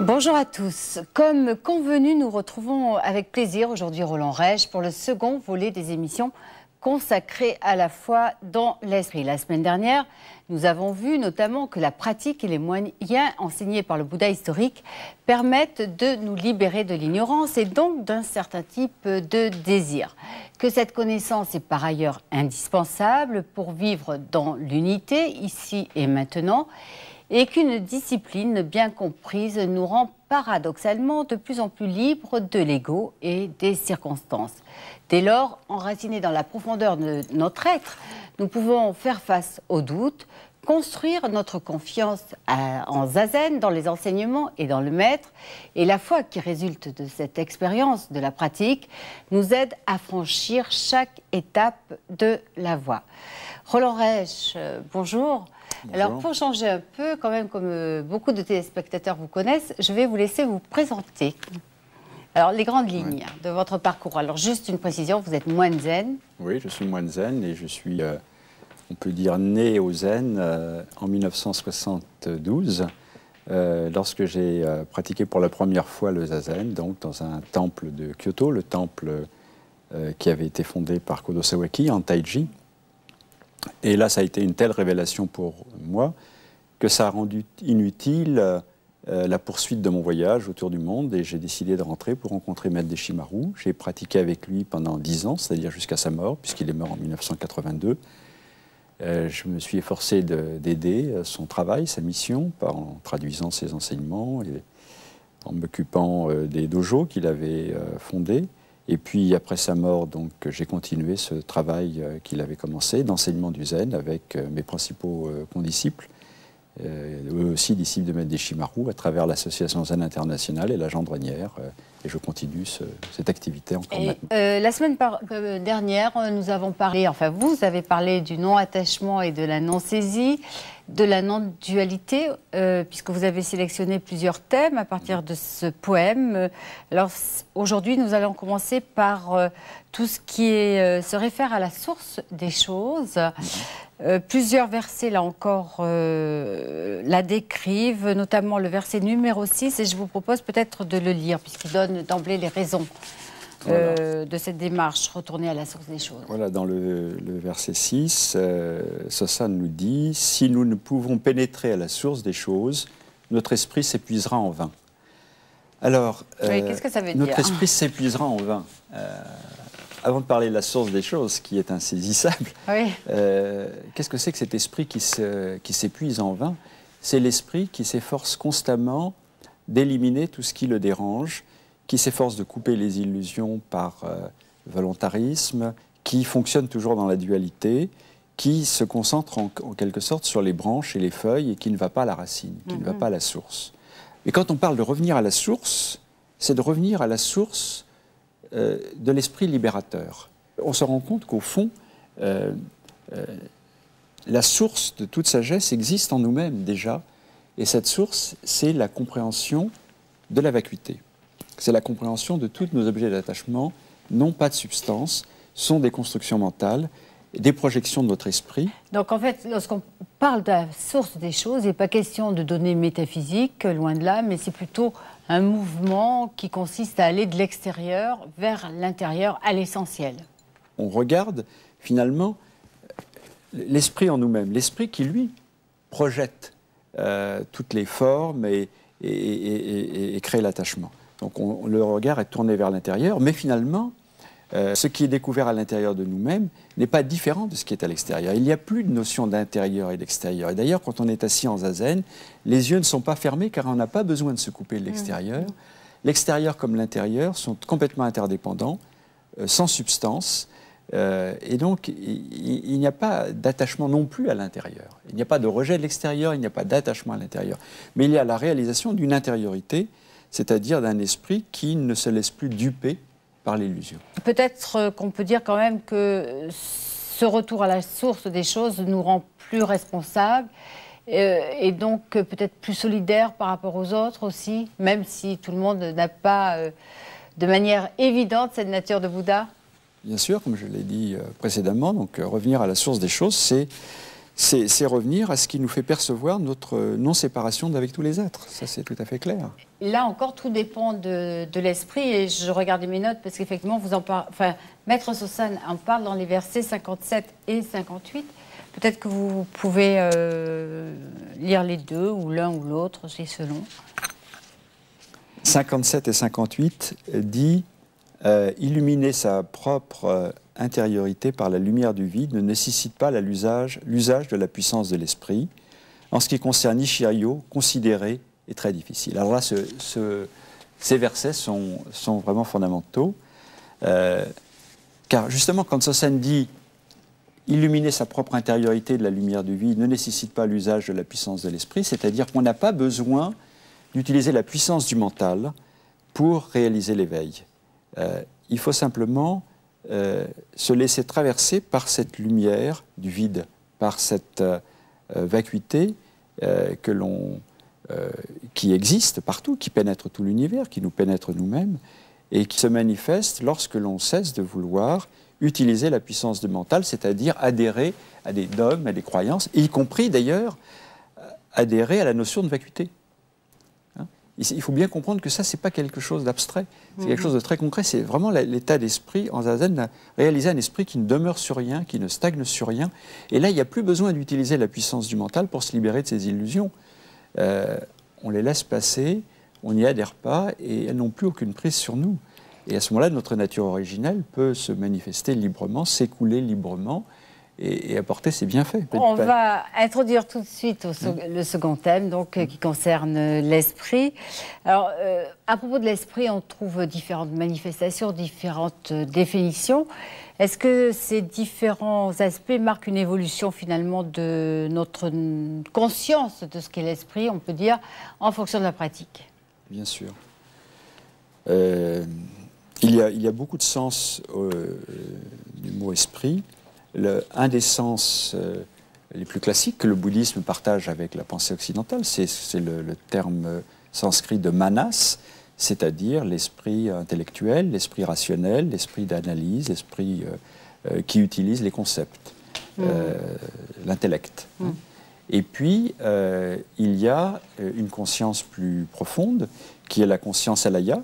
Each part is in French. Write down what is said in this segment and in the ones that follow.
Bonjour à tous. Comme convenu, nous retrouvons avec plaisir aujourd'hui Roland Rèche pour le second volet des émissions consacrées à la foi dans l'esprit. La semaine dernière, nous avons vu notamment que la pratique et les moyens enseignés par le Bouddha historique permettent de nous libérer de l'ignorance et donc d'un certain type de désir. Que cette connaissance est par ailleurs indispensable pour vivre dans l'unité, ici et maintenant, et qu'une discipline bien comprise nous rend paradoxalement de plus en plus libres de l'ego et des circonstances. Dès lors, enracinés dans la profondeur de notre être, nous pouvons faire face aux doutes, construire notre confiance en Zazen, dans les enseignements et dans le maître. Et la foi qui résulte de cette expérience de la pratique nous aide à franchir chaque étape de la voie. Roland Rèche, bonjour. Bonjour. Alors, pour changer un peu, quand même, comme beaucoup de téléspectateurs vous connaissent, je vais vous laisser vous présenter. Alors, les grandes lignes de votre parcours. Alors, juste une précision, vous êtes moine zen. Oui, je suis moine zen et je suis, on peut dire, né au zen en 1972, lorsque j'ai pratiqué pour la première fois le zazen, donc dans un temple de Kyoto, le temple qui avait été fondé par Kodo Sawaki en Taiji. Et là, ça a été une telle révélation pour moi que ça a rendu inutile la poursuite de mon voyage autour du monde et j'ai décidé de rentrer pour rencontrer Maître Deshimaru. J'ai pratiqué avec lui pendant 10 ans, c'est-à-dire jusqu'à sa mort, puisqu'il est mort en 1982. Je me suis efforcé d'aider son travail, sa mission, en traduisant ses enseignements et en m'occupant des dojos qu'il avait fondés. Et puis, après sa mort, donc, j'ai continué ce travail qu'il avait commencé, d'enseignement du zen, avec mes principaux condisciples, eux aussi disciples de Maître Deshimaru, à travers l'association Zen Internationale et la Gendronnière. Et je continue cette activité encore maintenant. La semaine dernière, nous avons parlé, enfin vous avez parlé du non-attachement et de la non-saisie, de la non-dualité, puisque vous avez sélectionné plusieurs thèmes à partir de ce poème. Alors aujourd'hui, nous allons commencer par tout ce qui se réfère à la source des choses. Plusieurs versets, là encore, la décrivent, notamment le verset numéro 6, et je vous propose peut-être de le lire, puisqu'il donne d'emblée les raisons de cette démarche, retourner à la source des choses. Voilà, dans le verset 6, Sosan nous dit « Si nous ne pouvons pénétrer à la source des choses, notre esprit s'épuisera en vain. » Alors, qu'est-ce que ça veut dire ? Notre esprit s'épuisera en vain. Avant de parler de la source des choses, qui est insaisissable, qu'est-ce que c'est que cet esprit qui s'épuise en vain? C'est l'esprit qui s'efforce constamment d'éliminer tout ce qui le dérange, qui s'efforce de couper les illusions par volontarisme, qui fonctionne toujours dans la dualité, qui se concentre en quelque sorte sur les branches et les feuilles et qui ne va pas à la racine, qui ne va pas à la source. Et quand on parle de revenir à la source, c'est de revenir à la source de l'esprit libérateur. On se rend compte qu'au fond, la source de toute sagesse existe en nous-mêmes déjà, et cette source, c'est la compréhension de la vacuité. C'est la compréhension de tous nos objets d'attachement, n'ont pas de substance, sont des constructions mentales, des projections de notre esprit. Donc en fait, lorsqu'on parle de la source des choses, il n'est pas question de données métaphysiques, loin de là, mais c'est plutôt un mouvement qui consiste à aller de l'extérieur vers l'intérieur, à l'essentiel. On regarde finalement l'esprit en nous-mêmes, l'esprit qui, lui, projette toutes les formes et crée l'attachement. Donc le regard est tourné vers l'intérieur, mais finalement, ce qui est découvert à l'intérieur de nous-mêmes n'est pas différent de ce qui est à l'extérieur. Il n'y a plus de notion d'intérieur et d'extérieur. Et d'ailleurs, quand on est assis en zazen, les yeux ne sont pas fermés car on n'a pas besoin de se couper de l'extérieur. L'extérieur comme l'intérieur sont complètement interdépendants, sans substance. Et donc, il n'y a pas d'attachement non plus à l'intérieur. Il n'y a pas de rejet de l'extérieur, il n'y a pas d'attachement à l'intérieur. Mais il y a la réalisation d'une intériorité, c'est-à-dire d'un esprit qui ne se laisse plus duper par l'illusion. Peut-être qu'on peut dire quand même que ce retour à la source des choses nous rend plus responsables et donc peut-être plus solidaires par rapport aux autres aussi, même si tout le monde n'a pas de manière évidente cette nature de Bouddha. Bien sûr, comme je l'ai dit précédemment, donc revenir à la source des choses, c'est C'est revenir à ce qui nous fait percevoir notre non-séparation d'avec tous les êtres. Ça, c'est tout à fait clair. Là encore, tout dépend de l'esprit. Et je regardais mes notes parce qu'effectivement, vous en parlez. Enfin, Maître Sosanne en parle dans les versets 57 et 58. Peut-être que vous pouvez lire les deux, ou l'un ou l'autre, c'est selon. 57 et 58 dit illuminer sa propre intériorité par la lumière du vide ne nécessite pas l'usage de la puissance de l'esprit. En ce qui concerne Ishiryo, considérer est très difficile. Alors là, ces versets sont vraiment fondamentaux, car justement, quand Sosanne dit illuminer sa propre intériorité de la lumière du vide ne nécessite pas l'usage de la puissance de l'esprit, c'est-à-dire qu'on n'a pas besoin d'utiliser la puissance du mental pour réaliser l'éveil. Il faut simplement se laisser traverser par cette lumière du vide, par cette vacuité qui existe partout, qui pénètre tout l'univers, qui nous pénètre nous-mêmes, et qui se manifeste lorsque l'on cesse de vouloir utiliser la puissance du mental, c'est-à-dire adhérer à des dogmes, à des croyances, y compris d'ailleurs adhérer à la notion de vacuité. Il faut bien comprendre que ça, ce n'est pas quelque chose d'abstrait, c'est quelque chose de très concret, c'est vraiment l'état d'esprit en zazen, réaliser un esprit qui ne demeure sur rien, qui ne stagne sur rien. Et là, il n'y a plus besoin d'utiliser la puissance du mental pour se libérer de ces illusions. On les laisse passer, on n'y adhère pas, et elles n'ont plus aucune prise sur nous. Et à ce moment-là, notre nature originelle peut se manifester librement, s'écouler librement, et apporter ses bienfaits. On va introduire tout de suite le second thème, donc, qui concerne l'esprit. Alors, à propos de l'esprit, on trouve différentes manifestations, différentes définitions. Est-ce que ces différents aspects marquent une évolution finalement de notre conscience de ce qu'est l'esprit, on peut dire, en fonction de la pratique? Bien sûr. Il y a beaucoup de sens du mot esprit. Un des sens les plus classiques que le bouddhisme partage avec la pensée occidentale, c'est le terme sanskrit de manas, c'est-à-dire l'esprit intellectuel, l'esprit rationnel, l'esprit d'analyse, l'esprit qui utilise les concepts, l'intellect. Et puis, il y a une conscience plus profonde, qui est la conscience alaya,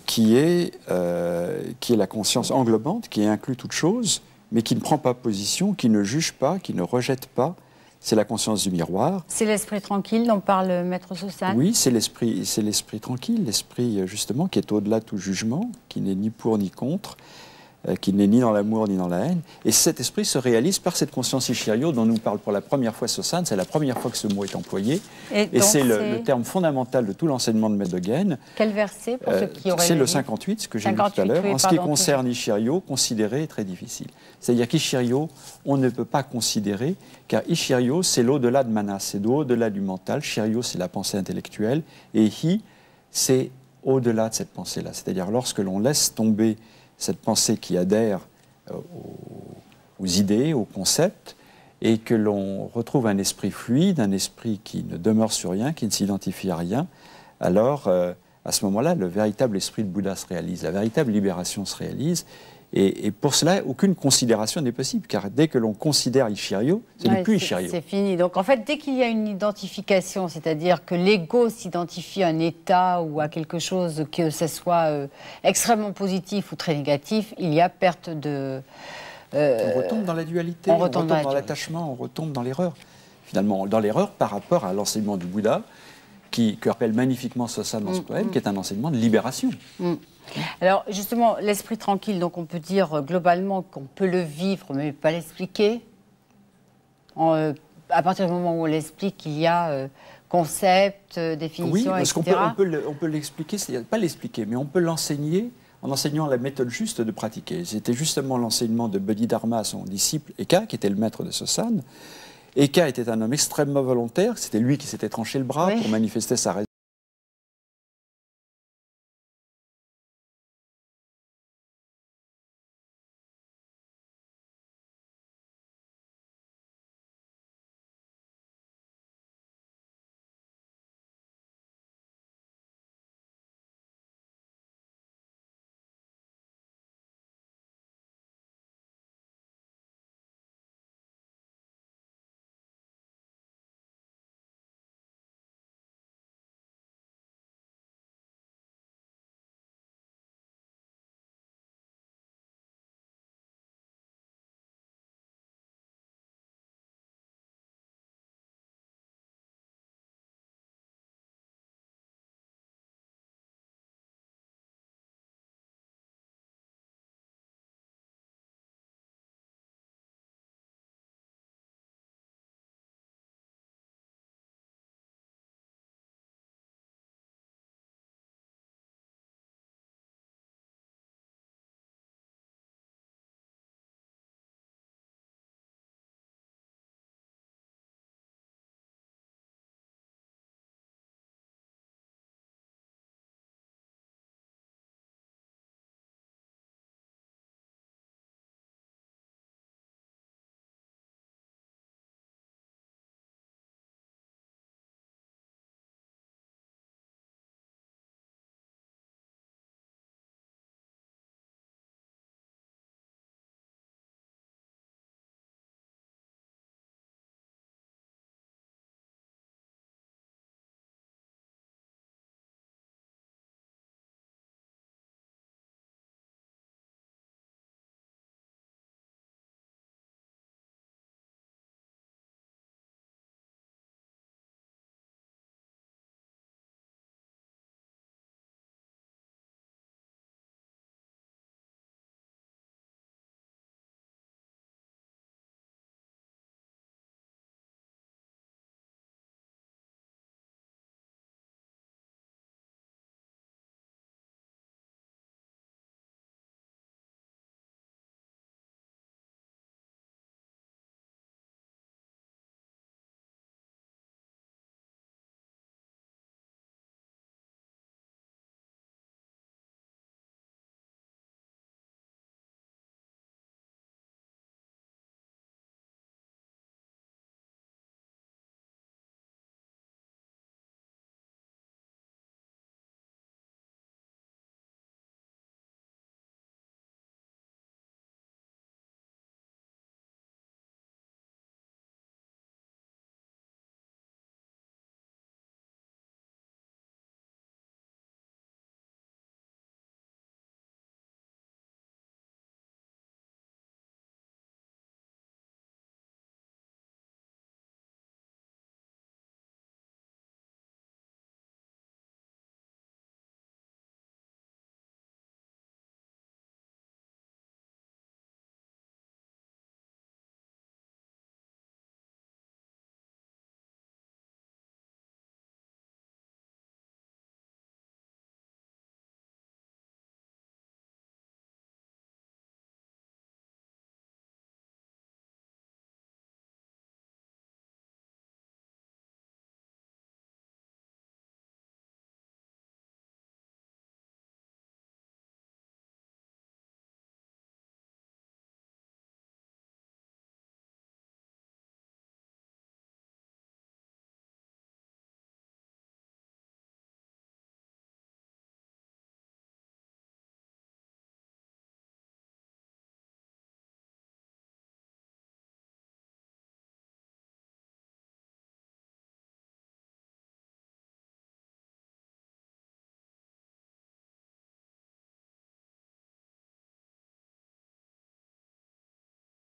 qui est la conscience englobante, qui inclut toute chose, mais qui ne prend pas position, qui ne juge pas, qui ne rejette pas. C'est la conscience du miroir. C'est l'esprit tranquille dont parle Maître Sosanne. Oui, c'est l'esprit tranquille, l'esprit justement qui est au-delà de tout jugement, qui n'est ni pour ni contre, qui n'est ni dans l'amour ni dans la haine. Et cet esprit se réalise par cette conscience Ishiryo dont nous parle pour la première fois Sosanne. C'est la première fois que ce mot est employé. Et c'est le terme fondamental de tout l'enseignement de Maître Dogen. Quel verset pour ceux qui auraient C'est le 58, ce que j'ai lu tout à l'heure. En ce qui concerne Ishiryo, considérer est très difficile. C'est-à-dire qu'Ishiryo, on ne peut pas considérer, car Ishiryo, c'est l'au-delà de Manas, c'est au-delà du mental. Shiryo, c'est la pensée intellectuelle. Et Hi, c'est au-delà de cette pensée-là. C'est-à-dire lorsque l'on laisse tomber cette pensée qui adhère aux idées, aux concepts, et que l'on retrouve un esprit fluide, un esprit qui ne demeure sur rien, qui ne s'identifie à rien, alors à ce moment-là, le véritable esprit de Bouddha se réalise, la véritable libération se réalise, et pour cela, aucune considération n'est possible, car dès que l'on considère Ishiryo, ce n'est plus Ishiryo. C'est fini. Donc en fait, dès qu'il y a une identification, c'est-à-dire que l'ego s'identifie à un état ou à quelque chose, que ce soit extrêmement positif ou très négatif, il y a perte de... on retombe dans la dualité, on retombe dans l'attachement, on retombe dans l'erreur. Finalement, dans l'erreur par rapport à l'enseignement du Bouddha, que rappelle magnifiquement Sosanne dans ce poème, qui est un enseignement de libération. Alors justement, l'esprit tranquille, donc on peut dire globalement qu'on peut le vivre, mais pas l'expliquer. À partir du moment où on l'explique, il y a concept, définition, oui, parce etc. on peut l'expliquer, c'est-à-dire pas l'expliquer, mais on peut l'enseigner en enseignant la méthode juste de pratiquer. C'était justement l'enseignement de Bodhidharma à son disciple Eka, qui était le maître de Sosanne. Eka était un homme extrêmement volontaire, c'était lui qui s'était tranché le bras pour manifester sa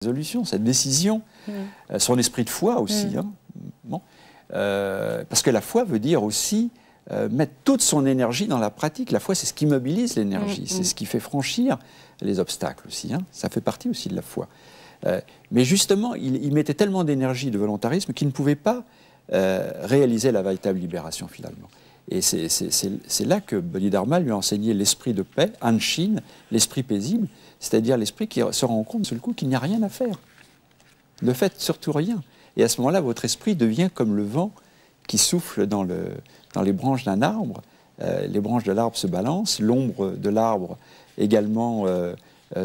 résolution, cette décision, son esprit de foi aussi. Hein. Bon. Parce que la foi veut dire aussi mettre toute son énergie dans la pratique. La foi, c'est ce qui mobilise l'énergie, c'est ce qui fait franchir les obstacles aussi. Hein. Ça fait partie aussi de la foi. Mais justement, il mettait tellement d'énergie, de volontarisme qu'il ne pouvait pas réaliser la véritable libération finalement. Et c'est là que Bodhidharma lui a enseigné l'esprit de paix, Anshin, l'esprit paisible, c'est-à-dire l'esprit qui se rend compte seul coup qu'il n'y a rien à faire. Ne faites surtout rien. Et à ce moment-là, votre esprit devient comme le vent qui souffle dans les branches d'un arbre. Les branches de l'arbre se balancent, l'ombre de l'arbre également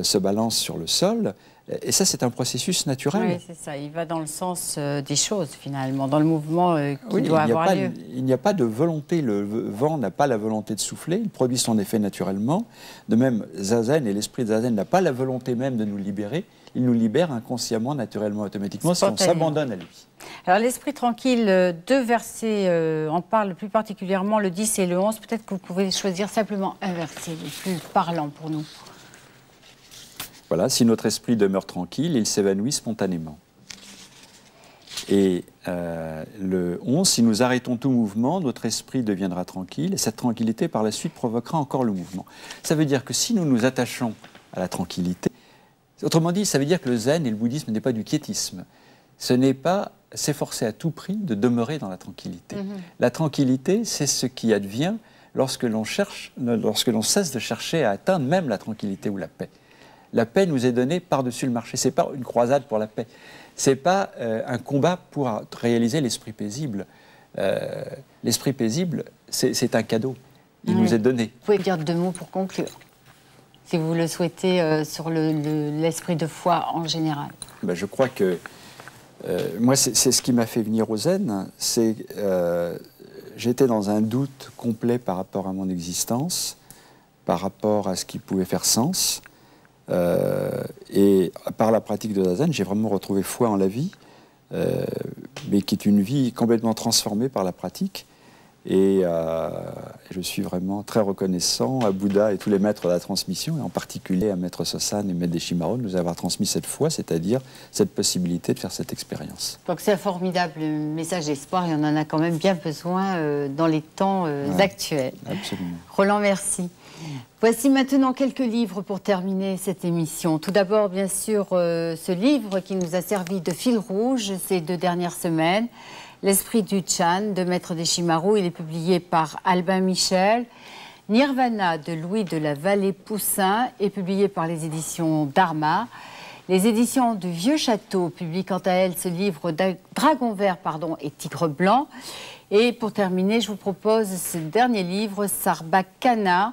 se balance sur le sol. Et ça, c'est un processus naturel. Oui, c'est ça. Il va dans le sens des choses, finalement, dans le mouvement qui doit avoir lieu. Il n'y a pas de volonté. Le vent n'a pas la volonté de souffler. Il produit son effet naturellement. De même, Zazen et l'esprit de Zazen n'a pas la volonté même de nous libérer. Il nous libère inconsciemment, naturellement, automatiquement, si on s'abandonne à lui. Alors, l'esprit tranquille, deux versets en parlent plus particulièrement, le 10 et le 11. Peut-être que vous pouvez choisir simplement un verset, le plus parlant pour nous. Voilà, si notre esprit demeure tranquille, il s'évanouit spontanément. Et le 11, si nous arrêtons tout mouvement, notre esprit deviendra tranquille, et cette tranquillité, par la suite, provoquera encore le mouvement. Ça veut dire que si nous nous attachons à la tranquillité, autrement dit, ça veut dire que le zen et le bouddhisme n'est pas du quiétisme. Ce n'est pas s'efforcer à tout prix de demeurer dans la tranquillité. La tranquillité, c'est ce qui advient lorsque l'on cesse de chercher à atteindre même la tranquillité ou la paix. La paix nous est donnée par-dessus le marché. Ce n'est pas une croisade pour la paix. Ce n'est pas un combat pour réaliser l'esprit paisible. L'esprit paisible, c'est un cadeau. Il nous est donné. Vous pouvez dire deux mots pour conclure, si vous le souhaitez, sur l'esprit de foi en général. Ben, je crois que moi, c'est ce qui m'a fait venir au zen. J'étais dans un doute complet par rapport à mon existence, par rapport à ce qui pouvait faire sens. Et par la pratique de Zazen, j'ai vraiment retrouvé foi en la vie, mais qui est une vie complètement transformée par la pratique. Et je suis vraiment très reconnaissant à Bouddha et tous les maîtres de la transmission, et en particulier à Maître Sosan et Maître Deshimaru, de nous avoir transmis cette foi, c'est-à-dire cette possibilité de faire cette expérience. Donc c'est un formidable message d'espoir, et on en a quand même bien besoin dans les temps actuels. Absolument. Roland, merci. Voici maintenant quelques livres pour terminer cette émission. Tout d'abord, bien sûr, ce livre qui nous a servi de fil rouge ces 2 dernières semaines, L'esprit du Chan de Maître Deshimaru. Il est publié par Albin Michel. Nirvana de Louis de la Vallée-Poussin est publié par les éditions Dharma. Les éditions du Vieux Château publient quant à elles ce livre Dragon Vert et Tigre Blanc. Et pour terminer, je vous propose ce dernier livre, Sarbacana,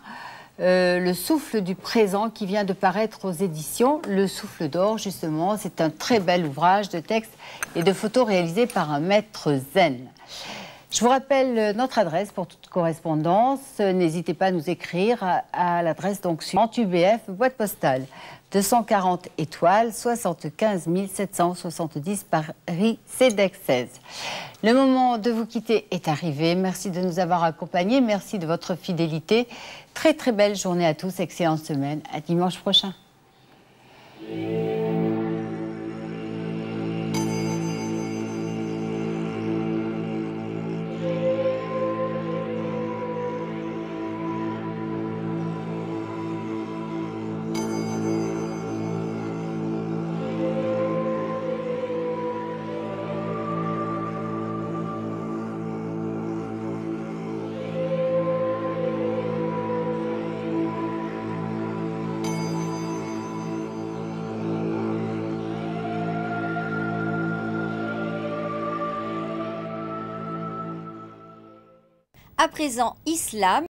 Le souffle du présent, qui vient de paraître aux éditions Le Souffle d'Or, justement. C'est un très bel ouvrage de textes et de photos réalisé par un maître zen. Je vous rappelle notre adresse pour toute correspondance. N'hésitez pas à nous écrire à l'adresse suivante, UBF, boîte postale 240 étoiles, 75 770 Paris, CEDEX 16. Le moment de vous quitter est arrivé. Merci de nous avoir accompagnés. Merci de votre fidélité. Très très belle journée à tous. Excellente semaine. À dimanche prochain. À présent, Islam.